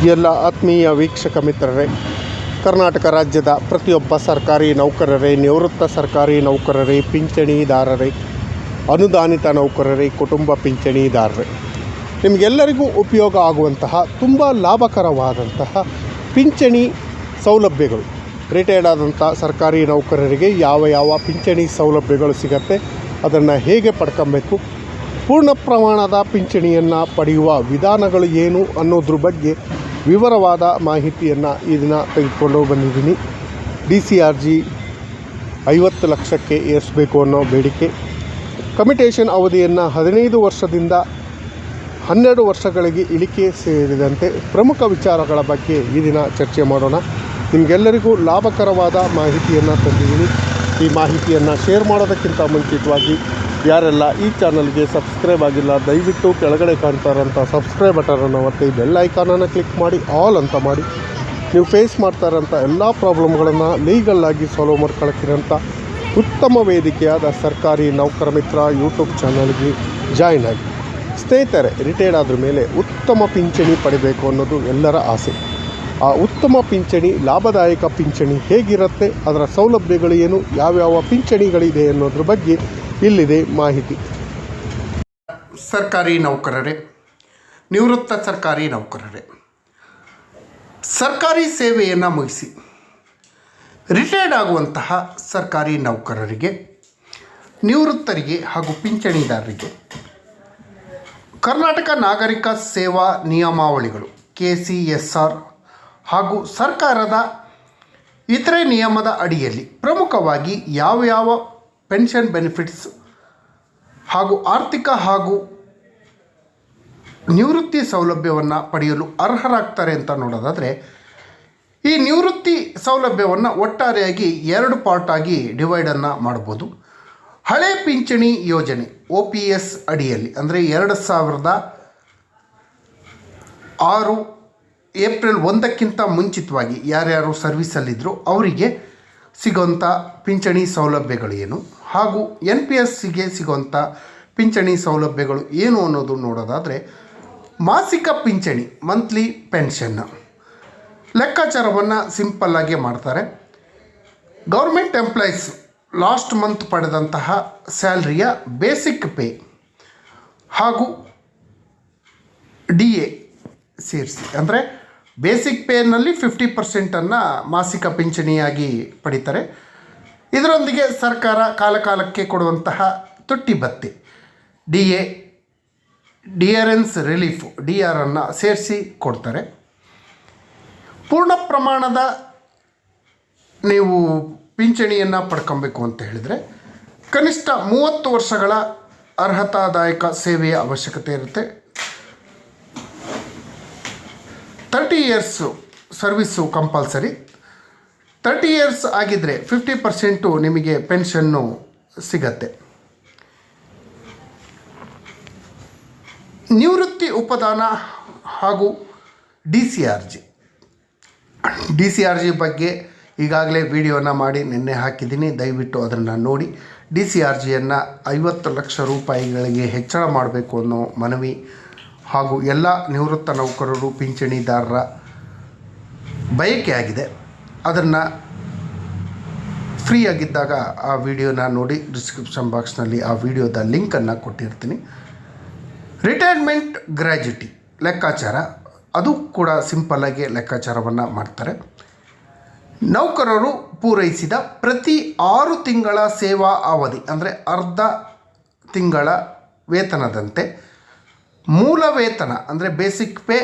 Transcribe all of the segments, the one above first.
ಎಲ್ಲ ಆತ್ಮೀಯ ವೀಕ್ಷಕ ಮಿತ್ರರೇ, ಕರ್ನಾಟಕ ರಾಜ್ಯದ ಪ್ರತಿಯೊಬ್ಬ ಸರ್ಕಾರಿ ನೌಕರರೇ, ನಿವೃತ್ತ ಸರ್ಕಾರಿ ನೌಕರರೇ, ಪಿಂಚಣಿದಾರರೇ, ಅನುದಾನಿತ ನೌಕರರೇ, ಕುಟುಂಬ ಪಿಂಚಣಿದಾರರೇ, ನಿಮಗೆಲ್ಲರಿಗೂ ಉಪಯೋಗ ಆಗುವಂತಹ ತುಂಬ ಲಾಭಕರವಾದಂತಹ ಪಿಂಚಣಿ ಸೌಲಭ್ಯಗಳು, ರಿಟೈರ್ಡ್ ಆದಂಥ ಸರ್ಕಾರಿ ನೌಕರರಿಗೆ ಯಾವ ಪಿಂಚಣಿ ಸೌಲಭ್ಯಗಳು ಸಿಗತ್ತೆ, ಅದನ್ನು ಹೇಗೆ ಪಡ್ಕೊಬೇಕು, ಪೂರ್ಣ ಪ್ರಮಾಣದ ಪಿಂಚಣಿಯನ್ನು ಪಡೆಯುವ ವಿಧಾನಗಳು ಏನು ಅನ್ನೋದ್ರ ಬಗ್ಗೆ ವಿವರವಾದ ಮಾಹಿತಿಯನ್ನು ಈ ದಿನ ತೆಗೆದುಕೊಂಡು ಬಂದಿದ್ದೀನಿ. DCRG 50 ಲಕ್ಷಕ್ಕೆ ಏರಿಸಬೇಕು ಅನ್ನೋ ಬೇಡಿಕೆ, ಕಮಿಟೇಷನ್ ಅವಧಿಯನ್ನು 15 ವರ್ಷದಿಂದ 12 ವರ್ಷಗಳಿಗೆ ಇಳಿಕೆ ಸೇರಿದಂತೆ ಪ್ರಮುಖ ವಿಚಾರಗಳ ಬಗ್ಗೆ ಈ ದಿನ ಚರ್ಚೆ ಮಾಡೋಣ. ನಿಮಗೆಲ್ಲರಿಗೂ ಲಾಭಕರವಾದ ಮಾಹಿತಿಯನ್ನು ತಂದಿದ್ದೀನಿ. ಈ ಮಾಹಿತಿಯನ್ನು ಶೇರ್ ಮಾಡೋದಕ್ಕಿಂತ ಮುಂಚಿತವಾಗಿ ಯಾರೆಲ್ಲ ಈ ಚಾನಲ್ಗೆ ಸಬ್ಸ್ಕ್ರೈಬ್ ಆಗಿಲ್ಲ, ದಯವಿಟ್ಟು ಕೆಳಗಡೆ ಕಾಣ್ತಾರಂಥ ಸಬ್ಸ್ಕ್ರೈಬ್ ಬಟನನ್ನು ಒತ್ತಿ ಬೆಲ್ ಐಕಾನನ್ನು ಕ್ಲಿಕ್ ಮಾಡಿ ಆಲ್ ಅಂತ ಮಾಡಿ ನೀವು ಫೇಸ್ ಮಾಡ್ತಾರಂಥ ಎಲ್ಲ ಪ್ರಾಬ್ಲಮ್ಗಳನ್ನು ಲೀಗಲ್ಲಾಗಿ ಸಾಲ್ವ್ ಮಾಡ್ಕೊಳ್ಳೋಕ್ಕಿರೋಂಥ ಉತ್ತಮ ವೇದಿಕೆಯಾದ ಸರ್ಕಾರಿ ನೌಕರ ಮಿತ್ರ ಯೂಟ್ಯೂಬ್ ಚಾನಲ್ಗೆ ಜಾಯ್ನ್ ಆಗಿ. ಸ್ನೇಹಿತರೆ, ರಿಟೈರ್ಡ್ ಆದ ಮೇಲೆ ಉತ್ತಮ ಪಿಂಚಣಿ ಪಡಿಬೇಕು ಅನ್ನೋದು ಎಲ್ಲರ ಆಸೆ. ಆ ಉತ್ತಮ ಪಿಂಚಣಿ, ಲಾಭದಾಯಕ ಪಿಂಚಣಿ ಹೇಗಿರುತ್ತೆ, ಅದರ ಸೌಲಭ್ಯಗಳು ಏನು, ಯಾವ್ಯಾವ ಪಿಂಚಣಿಗಳಿದೆ ಅನ್ನೋದ್ರ ಬಗ್ಗೆ ಇಲ್ಲಿದೆ ಮಾಹಿತಿ. ಸರ್ಕಾರಿ ನೌಕರರೇ, ನಿವೃತ್ತ ಸರ್ಕಾರಿ ನೌಕರರೇ, ಸರ್ಕಾರಿ ಸೇವೆಯನ್ನು ಮುಗಿಸಿ ರಿಟೈರ್ಡ್ ಆಗುವಂತಹ ಸರ್ಕಾರಿ ನೌಕರರಿಗೆ, ನಿವೃತ್ತರಿಗೆ ಹಾಗೂ ಪಿಂಚಣಿದಾರರಿಗೆ ಕರ್ನಾಟಕ ನಾಗರಿಕ ಸೇವಾ ನಿಯಮಾವಳಿಗಳು KCSR ಹಾಗೂ ಸರ್ಕಾರದ ಇತರೆ ನಿಯಮದ ಅಡಿಯಲ್ಲಿ ಪ್ರಮುಖವಾಗಿ ಯಾವ ಪೆನ್ಷನ್ ಬೆನಿಫಿಟ್ಸ್ ಹಾಗೂ ಆರ್ಥಿಕ ಹಾಗೂ ನಿವೃತ್ತಿ ಸೌಲಭ್ಯವನ್ನು ಪಡೆಯಲು ಅರ್ಹರಾಗ್ತಾರೆ ಅಂತ ನೋಡೋದಾದರೆ, ಈ ನಿವೃತ್ತಿ ಸೌಲಭ್ಯವನ್ನು ಒಟ್ಟಾರೆಯಾಗಿ 2 ಪಾರ್ಟ್ ಆಗಿ ಡಿವೈಡನ್ನು ಮಾಡ್ಬೋದು. ಹಳೆ ಪಿಂಚಣಿ ಯೋಜನೆ OPS ಅಡಿಯಲ್ಲಿ ಅಂದರೆ 2006 ಏಪ್ರಿಲ್ 1ಕ್ಕಿಂತ ಮುಂಚಿತವಾಗಿ ಯಾರ್ಯಾರು ಸರ್ವಿಸಲ್ಲಿದ್ದರು ಅವರಿಗೆ ಸಿಗೋಂಥ ಪಿಂಚಣಿ ಸೌಲಭ್ಯಗಳು ಏನು, ಹಾಗೂ NPSಗೆ ಸಿಗೋಂಥ ಪಿಂಚಣಿ ಸೌಲಭ್ಯಗಳು ಏನು ಅನ್ನೋದು ನೋಡೋದಾದರೆ, ಮಾಸಿಕ ಪಿಂಚಣಿ ಮಂತ್ಲಿ ಪೆನ್ಷನ್ ಲೆಕ್ಕಾಚಾರವನ್ನು ಸಿಂಪಲ್ಲಾಗಿ ಮಾಡ್ತಾರೆ. ಗೌರ್ಮೆಂಟ್ ಎಂಪ್ಲಾಯೀಸ್ ಲಾಸ್ಟ್ ಮಂತ್ ಪಡೆದಂತಹ ಸ್ಯಾಲ್ರಿಯ ಬೇಸಿಕ್ ಪೇ ಹಾಗೂ DA ಸೇರಿಸಿ, ಅಂದರೆ ಬೇಸಿಕ್ ಪೇನಲ್ಲಿ 50% ಮಾಸಿಕ ಪಿಂಚಣಿಯಾಗಿ ಪಡಿತಾರೆ. ಇದರೊಂದಿಗೆ ಸರ್ಕಾರ ಕಾಲಕಾಲಕ್ಕೆ ಕೊಡುವಂತಹ ತೊಟ್ಟಿ ಭತ್ಯೆ DA, ಡಿಯರೆನ್ಸ್ ರಿಲೀಫ್ DR ಸೇರಿಸಿ ಕೊಡ್ತಾರೆ. ಪೂರ್ಣ ಪ್ರಮಾಣದ ನೀವು ಪಿಂಚಣಿಯನ್ನು ಪಡ್ಕೊಬೇಕು ಅಂತ ಹೇಳಿದರೆ ಕನಿಷ್ಠ 30 ವರ್ಷಗಳ ಅರ್ಹತಾದಾಯಕ ಸೇವೆಯ ಅವಶ್ಯಕತೆ ಇರುತ್ತೆ. 30 ಇಯರ್ಸ್ ಸರ್ವಿಸ್ಸು ಕಂಪಲ್ಸರಿ. 30 ಇಯರ್ಸ್ ಆಗಿದ್ದರೆ 50% ನಿಮಗೆ ಪೆನ್ಷನ್ನು ಸಿಗತ್ತೆ. ನಿವೃತ್ತಿ ಉಪದಾನ ಹಾಗೂ DCRG ಬಗ್ಗೆ ಈಗಾಗಲೇ ವಿಡಿಯೋನ ಮಾಡಿ ನಿನ್ನೆ ಹಾಕಿದ್ದೀನಿ, ದಯವಿಟ್ಟು ಅದನ್ನು ನೋಡಿ. DCRGಯನ್ನು 50 ಲಕ್ಷ ರೂಪಾಯಿಗಳಿಗೆ ಹೆಚ್ಚಳ ಮಾಡಬೇಕು ಅನ್ನೋ ಮನವಿ ಹಾಗೂ ಎಲ್ಲ ನಿವೃತ್ತ ನೌಕರರು ಪಿಂಚಣಿದಾರರ ಬಯಕೆ ಆಗಿದೆ. ಅದನ್ನು ಫ್ರೀಯಾಗಿದ್ದಾಗ ಆ ವಿಡಿಯೋನ ನೋಡಿ, ಡಿಸ್ಕ್ರಿಪ್ಷನ್ ಬಾಕ್ಸ್ನಲ್ಲಿ ಆ ವಿಡಿಯೋದ ಲಿಂಕನ್ನು ಕೊಟ್ಟಿರ್ತೀನಿ. ರಿಟೈರ್ಮೆಂಟ್ ಗ್ರ್ಯಾಜುಟಿ ಲೆಕ್ಕಾಚಾರ, ಅದು ಕೂಡ ಸಿಂಪಲ್ಲಾಗಿ ಲೆಕ್ಕಾಚಾರವನ್ನು ಮಾಡ್ತಾರೆ. ನೌಕರರು ಪೂರೈಸಿದ ಪ್ರತಿ 6 ತಿಂಗಳ ಸೇವಾ ಅವಧಿ ಅಂದರೆ ಅರ್ಧ ತಿಂಗಳ ವೇತನದಂತೆ ಮೂಲ ವೇತನ ಅಂದರೆ ಬೇಸಿಕ್ ಪೇ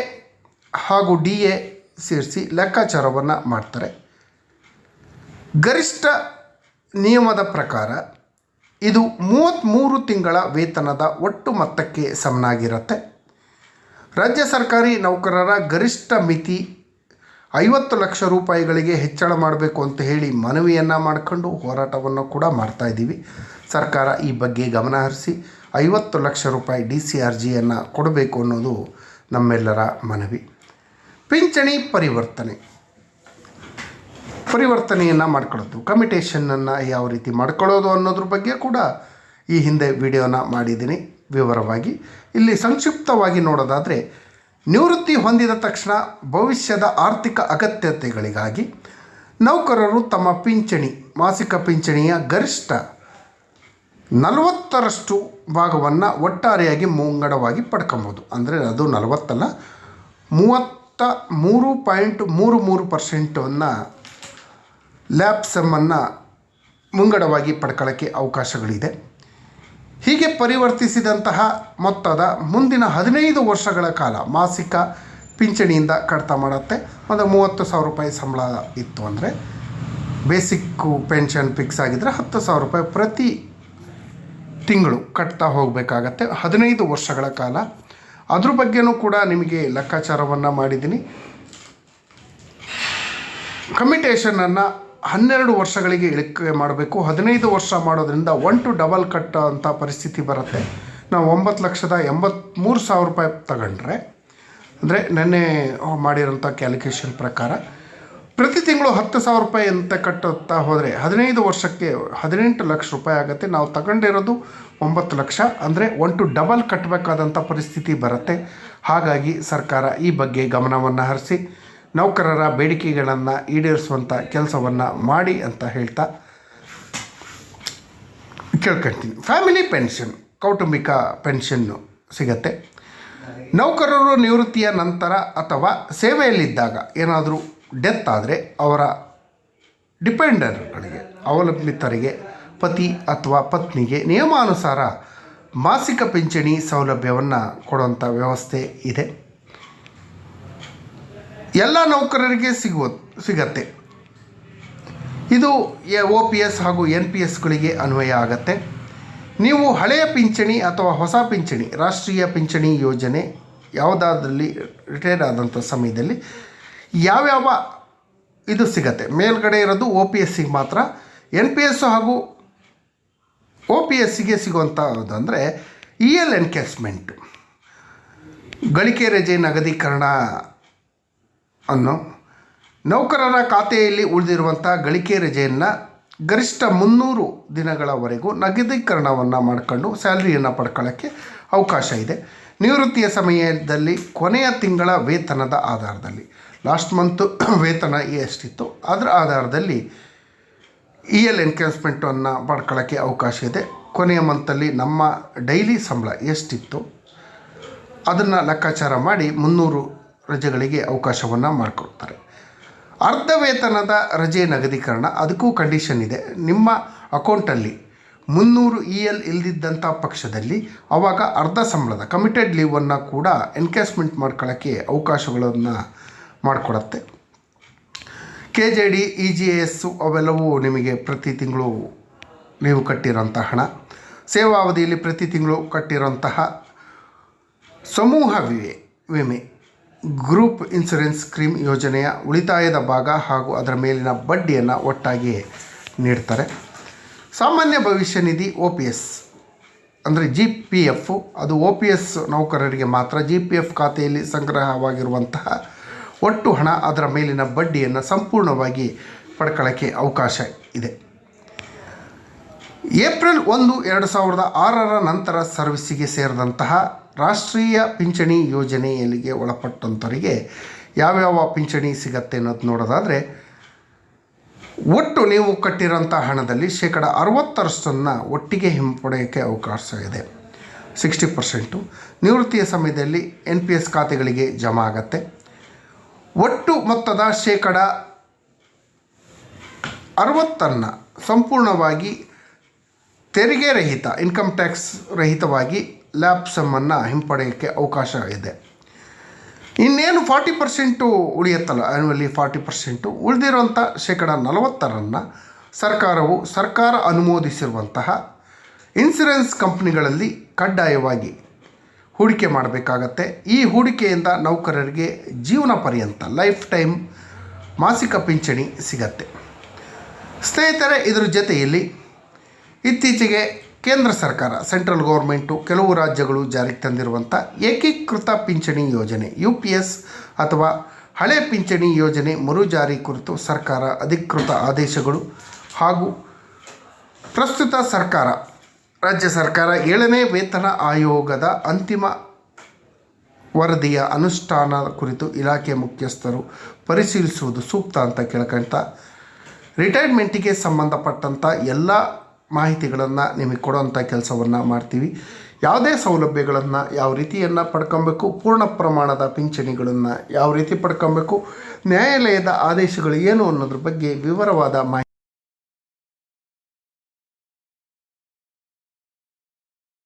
ಹಾಗೂ DA ಸೇರಿಸಿ ಲೆಕ್ಕಾಚಾರವನ್ನು ಮಾಡ್ತಾರೆ. ಗರಿಷ್ಠ ನಿಯಮದ ಪ್ರಕಾರ ಇದು 33 ತಿಂಗಳ ವೇತನದ ಒಟ್ಟು ಮೊತ್ತಕ್ಕೆ ಸಮನಾಗಿರುತ್ತೆ. ರಾಜ್ಯ ಸರ್ಕಾರಿ ನೌಕರರ ಗರಿಷ್ಠ ಮಿತಿ 50 ಲಕ್ಷ ರೂಪಾಯಿಗಳಿಗೆ ಹೆಚ್ಚಳ ಮಾಡಬೇಕು ಅಂತ ಹೇಳಿ ಮನವಿಯನ್ನು ಮಾಡಿಕೊಂಡು ಹೋರಾಟವನ್ನು ಕೂಡ ಮಾಡ್ತಾಯಿದ್ದೀವಿ. ಸರ್ಕಾರ ಈ ಬಗ್ಗೆ ಗಮನ ಹರಿಸಿ 50 ಲಕ್ಷ ರೂಪಾಯಿ DCRGಯನ್ನು ಕೊಡಬೇಕು ಅನ್ನೋದು ನಮ್ಮೆಲ್ಲರ ಮನವಿ. ಪಿಂಚಣಿ ಪರಿವರ್ತನೆಯನ್ನು ಮಾಡ್ಕೊಳ್ಳೋದು, ಕಮಿಟೇಷನನ್ನು ಯಾವ ರೀತಿ ಮಾಡ್ಕೊಳ್ಳೋದು ಅನ್ನೋದ್ರ ಬಗ್ಗೆ ಕೂಡ ಈ ಹಿಂದೆ ವಿಡಿಯೋನ ಮಾಡಿದ್ದೀನಿ ವಿವರವಾಗಿ. ಇಲ್ಲಿ ಸಂಕ್ಷಿಪ್ತವಾಗಿ ನೋಡೋದಾದರೆ, ನಿವೃತ್ತಿ ಹೊಂದಿದ ತಕ್ಷಣ ಭವಿಷ್ಯದ ಆರ್ಥಿಕ ಅಗತ್ಯತೆಗಳಿಗಾಗಿ ನೌಕರರು ತಮ್ಮ ಪಿಂಚಣಿ ಮಾಸಿಕ ಪಿಂಚಣಿಯ ಗರಿಷ್ಠ 40% ಭಾಗವನ್ನು ಒಟ್ಟಾರೆಯಾಗಿ ಮುಂಗಡವಾಗಿ ಪಡ್ಕೊಬೋದು. ಅಂದರೆ ಅದು 40 ಅಲ್ಲ, 33.33%ನ್ನು ಲ್ಯಾಪ್ ಸಮ್ಮನ್ನು ಮುಂಗಡವಾಗಿ ಪಡ್ಕೊಳ್ಳೋಕ್ಕೆ ಅವಕಾಶಗಳಿದೆ. ಹೀಗೆ ಪರಿವರ್ತಿಸಿದಂತಹ ಮೊತ್ತದ ಮುಂದಿನ 15 ವರ್ಷಗಳ ಕಾಲ ಮಾಸಿಕ ಪಿಂಚಣಿಯಿಂದ ಕಡಿತ ಮಾಡುತ್ತೆ. ಒಂದು 30,000 ರೂಪಾಯಿ ಸಂಬಳ ಇತ್ತು ಅಂದರೆ ಬೇಸಿಕ್ಕು ಪೆನ್ಷನ್ ಫಿಕ್ಸ್ ಆಗಿದ್ದರೆ 10,000 ರೂಪಾಯಿ ಪ್ರತಿ ತಿಂಗಳು ಕಟ್ತಾ ಹೋಗಬೇಕಾಗತ್ತೆ 15 ವರ್ಷಗಳ ಕಾಲ. ಅದ್ರ ಬಗ್ಗೆನೂ ಕೂಡ ನಿಮಗೆ ಲೆಕ್ಕಾಚಾರವನ್ನು ಮಾಡಿದ್ದೀನಿ. ಕಮಿಟೇಷನನ್ನು 12 ವರ್ಷಗಳಿಗೆ ಇಳಿಕೆ ಮಾಡಬೇಕು. 15 ವರ್ಷ ಮಾಡೋದ್ರಿಂದ 1 to ಡಬಲ್ ಕಟ್ಟೋ ಅಂಥ ಪರಿಸ್ಥಿತಿ ಬರುತ್ತೆ. ನಾವು 9,83,000 ರೂಪಾಯಿ ತಗೊಂಡ್ರೆ, ಅಂದರೆ ನೆನ್ನೆ ಮಾಡಿರೋಂಥ ಕ್ಯಾಲ್ಕುಲೇಷನ್ ಪ್ರಕಾರ ಪ್ರತಿ ತಿಂಗಳು 10,000 ರೂಪಾಯಿ ಅಂತ ಕಟ್ಟುತ್ತಾ ಹೋದರೆ 15 ವರ್ಷಕ್ಕೆ 18 ಲಕ್ಷ ರೂಪಾಯಿ ಆಗುತ್ತೆ. ನಾವು ತಗೊಂಡಿರೋದು 9 ಲಕ್ಷ, ಅಂದರೆ 1 to ಡಬಲ್ ಕಟ್ಟಬೇಕಾದಂಥ ಪರಿಸ್ಥಿತಿ ಬರುತ್ತೆ. ಹಾಗಾಗಿ ಸರ್ಕಾರ ಈ ಬಗ್ಗೆ ಗಮನವನ್ನು ಹರಿಸಿ ನೌಕರರ ಬೇಡಿಕೆಗಳನ್ನು ಈಡೇರಿಸುವಂಥ ಕೆಲಸವನ್ನು ಮಾಡಿ ಅಂತ ಹೇಳ್ತಾ ಕೇಳ್ಕೊಳ್ತೀನಿ. ಫ್ಯಾಮಿಲಿ ಪೆನ್ಷನ್, ಕೌಟುಂಬಿಕ ಪೆನ್ಷನ್ನು ಸಿಗತ್ತೆ. ನೌಕರರು ನಿವೃತ್ತಿಯ ನಂತರ ಅಥವಾ ಸೇವೆಯಲ್ಲಿದ್ದಾಗ ಏನಾದರೂ ಡೆತ್ ಆದರೆ ಅವರ ಡಿಪೆಂಡರ್ಗಳಿಗೆ, ಅವಲಂಬಿತರಿಗೆ, ಪತಿ ಅಥವಾ ಪತ್ನಿಗೆ ನಿಯಮಾನುಸಾರ ಮಾಸಿಕ ಪಿಂಚಣಿ ಸೌಲಭ್ಯವನ್ನು ಕೊಡುವಂಥ ವ್ಯವಸ್ಥೆ ಇದೆ. ಎಲ್ಲ ನೌಕರರಿಗೆ ಸಿಗತ್ತೆ. ಇದು OPS ಹಾಗೂ NPSಗಳಿಗೆ ಅನ್ವಯ ಆಗತ್ತೆ. ನೀವು ಹಳೆಯ ಪಿಂಚಣಿ ಅಥವಾ ಹೊಸ ಪಿಂಚಣಿ, ರಾಷ್ಟ್ರೀಯ ಪಿಂಚಣಿ ಯೋಜನೆ ಯಾವುದಾದ್ರಲ್ಲಿ ರಿಟೈರ್ ಆದಂಥ ಸಮಯದಲ್ಲಿ ಯಾವ್ಯಾವ ಇದು ಸಿಗತ್ತೆ. ಮೇಲ್ಗಡೆ ಇರೋದು OPSಗೆ ಮಾತ್ರ. NPS ಹಾಗೂ OPSಗೆ ಸಿಗುವಂಥದ್ದಂದರೆ EL ಎನ್ಕ್ಯಾಶ್ಮೆಂಟ್, ಗಳಿಕೆ ರಜೆ ನಗದೀಕರಣ ಅನ್ನು ನೌಕರರ ಖಾತೆಯಲ್ಲಿ ಉಳಿದಿರುವಂಥ ಗಳಿಕೆ ರಜೆಯನ್ನು ಗರಿಷ್ಠ 300 ದಿನಗಳವರೆಗೂ ನಗದೀಕರಣವನ್ನು ಮಾಡಿಕೊಂಡು ಸ್ಯಾಲ್ರಿಯನ್ನು ಪಡ್ಕೊಳ್ಳೋಕ್ಕೆ ಅವಕಾಶ ಇದೆ. ನಿವೃತ್ತಿಯ ಸಮಯದಲ್ಲಿ ಕೊನೆಯ ತಿಂಗಳ ವೇತನದ ಆಧಾರದಲ್ಲಿ, ಲಾಸ್ಟ್ ಮಂತು ವೇತನ ಎಷ್ಟಿತ್ತು ಅದರ ಆಧಾರದಲ್ಲಿ EL ಎನ್ಕ್ಯಾಶ್ಮೆಂಟನ್ನು ಪಡ್ಕೊಳ್ಳೋಕ್ಕೆ ಅವಕಾಶ ಇದೆ. ಕೊನೆಯ ಮಂತಲ್ಲಿ ನಮ್ಮ ಡೈಲಿ ಸಂಬಳ ಎಷ್ಟಿತ್ತು ಅದನ್ನು ಲೆಕ್ಕಾಚಾರ ಮಾಡಿ 300 ರಜೆಗಳಿಗೆ ಅವಕಾಶವನ್ನು ಮಾಡಿಕೊಡ್ತಾರೆ. ಅರ್ಧ ವೇತನದ ರಜೆ ನಗದೀಕರಣ, ಅದಕ್ಕೂ ಕಂಡೀಷನ್ ಇದೆ. ನಿಮ್ಮ ಅಕೌಂಟಲ್ಲಿ 300 EL ಇಲ್ದಿದ್ದಂಥ ಪಕ್ಷದಲ್ಲಿ ಆವಾಗ ಅರ್ಧ ಸಂಬಳದ ಕಮಿಟೆಡ್ ಲೀವನ್ನು ಕೂಡ ಎನ್ಕ್ಯಾಶ್ಮೆಂಟ್ ಮಾಡ್ಕೊಳ್ಳೋಕ್ಕೆ ಅವಕಾಶಗಳನ್ನು ಮಾಡಿಕೊಡತ್ತೆ. KJD, EGS ಅವೆಲ್ಲವೂ ನಿಮಗೆ ಪ್ರತಿ ತಿಂಗಳು ನೀವು ಕಟ್ಟಿರೋಂಥ ಹಣ. ಸೇವಾವಧಿಯಲ್ಲಿ ಪ್ರತಿ ತಿಂಗಳು ಕಟ್ಟಿರೋಂತಹ ಸಮೂಹ ವಿಮೆ, ಗ್ರೂಪ್ ಇನ್ಶೂರೆನ್ಸ್ ಸ್ಕೀಮ್ ಯೋಜನೆಯ ಉಳಿತಾಯದ ಭಾಗ ಹಾಗೂ ಅದರ ಮೇಲಿನ ಬಡ್ಡಿಯನ್ನು ಒಟ್ಟಾಗಿ ನೀಡ್ತಾರೆ. ಸಾಮಾನ್ಯ ಭವಿಷ್ಯ ನಿಧಿ OPS ಅಂದರೆ GPF, ಅದು OPS ನೌಕರರಿಗೆ ಮಾತ್ರ. GPF ಖಾತೆಯಲ್ಲಿ ಸಂಗ್ರಹವಾಗಿರುವಂತಹ ಒಟ್ಟು ಹಣ, ಅದರ ಮೇಲಿನ ಬಡ್ಡಿಯನ್ನು ಸಂಪೂರ್ಣವಾಗಿ ಪಡ್ಕೊಳ್ಳೋಕ್ಕೆ ಅವಕಾಶ ಇದೆ. ಏಪ್ರಿಲ್ 1, 2006 ನಂತರ ಸರ್ವಿಸಿಗೆ ಸೇರಿದಂತಹ ರಾಷ್ಟ್ರೀಯ ಪಿಂಚಣಿ ಯೋಜನೆಯಲ್ಲಿಗೆ ಒಳಪಟ್ಟಂಥವರಿಗೆ ಯಾವ್ಯಾವ ಪಿಂಚಣಿ ಸಿಗತ್ತೆ ಅನ್ನೋದು ನೋಡೋದಾದರೆ, ಒಟ್ಟು ನೀವು ಕಟ್ಟಿರೋಂಥ ಹಣದಲ್ಲಿ 60% ಒಟ್ಟಿಗೆ ಹಿಂಪಡೆಯೋಕ್ಕೆ ಅವಕಾಶ ಇದೆ. 60% ನಿವೃತ್ತಿಯ ಸಮಯದಲ್ಲಿ NPS ಖಾತೆಗಳಿಗೆ ಜಮಾ ಆಗತ್ತೆ. ಒಟ್ಟು ಮೊತ್ತದ 60% ಸಂಪೂರ್ಣವಾಗಿ ತೆರಿಗೆ ರಹಿತ, ಇನ್ಕಮ್ ಟ್ಯಾಕ್ಸ್ ರಹಿತವಾಗಿ ಲ್ಯಾಪ್ ಸಮ್ಮನ್ನು ಹಿಂಪಡೆಯೋಕ್ಕೆ ಅವಕಾಶ ಇದೆ. ಇನ್ನೇನು 40% ಉಳಿಯುತ್ತಲ್ಲ, ಆ್ಯನ್ಯುವಲಿ 40%, ಉಳಿದಿರುವಂಥ 40% ಸರ್ಕಾರ ಅನುಮೋದಿಸಿರುವಂತಹ ಇನ್ಶೂರೆನ್ಸ್ ಕಂಪ್ನಿಗಳಲ್ಲಿ ಕಡ್ಡಾಯವಾಗಿ ಹೂಡಿಕೆ ಮಾಡಬೇಕಾಗತ್ತೆ. ಈ ಹೂಡಿಕೆಯಿಂದ ನೌಕರರಿಗೆ ಜೀವನ ಪರ್ಯಂತ ಲೈಫ್ ಟೈಮ್ ಮಾಸಿಕ ಪಿಂಚಣಿ ಸಿಗತ್ತೆ. ಸ್ನೇಹಿತರೆ, ಇದರ ಜೊತೆಯಲ್ಲಿ ಇತ್ತೀಚೆಗೆ ಕೇಂದ್ರ ಸರ್ಕಾರ, ಸೆಂಟ್ರಲ್ ಗೌರ್ಮೆಂಟು, ಕೆಲವು ರಾಜ್ಯಗಳು ಜಾರಿಗೆ ತಂದಿರುವಂಥ ಏಕೀಕೃತ ಪಿಂಚಣಿ ಯೋಜನೆ UPS ಅಥವಾ ಹಳೆ ಪಿಂಚಣಿ ಯೋಜನೆ ಮರುಜಾರಿ ಕುರಿತು ಸರ್ಕಾರ ಅಧಿಕೃತ ಆದೇಶಗಳು ಹಾಗೂ ಪ್ರಸ್ತುತ ರಾಜ್ಯ ಸರ್ಕಾರ 7ನೇ ವೇತನ ಆಯೋಗದ ಅಂತಿಮ ವರದಿಯ ಅನುಷ್ಠಾನ ಕುರಿತು ಇಲಾಖೆ ಮುಖ್ಯಸ್ಥರು ಪರಿಶೀಲಿಸುವುದು ಸೂಕ್ತ ಅಂತ ಕೇಳ್ಕೊಳ್ತಾ, ರಿಟೈರ್ಮೆಂಟಿಗೆ ಸಂಬಂಧಪಟ್ಟಂಥ ಎಲ್ಲ ಮಾಹಿತಿಗಳನ್ನು ನಿಮಗೆ ಕೊಡುವಂಥ ಕೆಲಸವನ್ನು ಮಾಡ್ತೀವಿ. ಯಾವುದೇ ಸೌಲಭ್ಯಗಳನ್ನು ಯಾವ ರೀತಿಯನ್ನು ಪಡ್ಕೊಬೇಕು, ಪೂರ್ಣ ಪ್ರಮಾಣದ ಪಿಂಚಣಿಗಳನ್ನು ಯಾವ ರೀತಿ ಪಡ್ಕೊಬೇಕು, ನ್ಯಾಯಾಲಯದ ಆದೇಶಗಳು ಏನು ಅನ್ನೋದ್ರ ಬಗ್ಗೆ ವಿವರವಾದ ಮಾಹಿತಿ